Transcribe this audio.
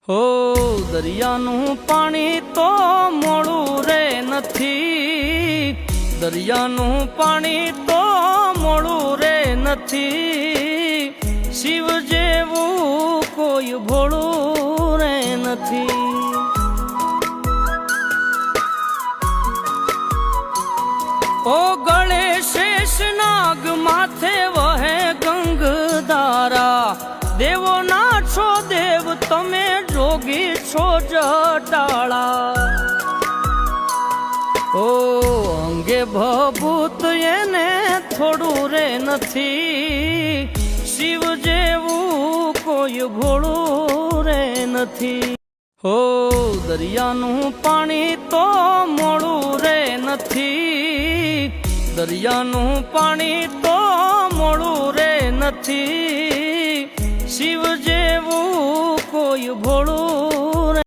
હો દરિયાનું પાણી તો મોળું રે નથી, દરિયાનું પાણી તો મોળું રે નથી, શિવ જેવું કોઈ ભોળું રે નથી। ઓ ગળે શેષ નાગ માથે વહે ગંગધારા, દેવો ના છો દેવ તમે જોગી છો જટાળા। ઓ અંગે ભભૂત એને થોડું રે નથી, શિવ જેવું કોઈ ભોળું રે નથી। હો દરિયાનું પાણી તો મોળું રે નથી, દરિયાનું પાણી તો મોળું રે નથી, શિવ જેવું કોઈ ભોળું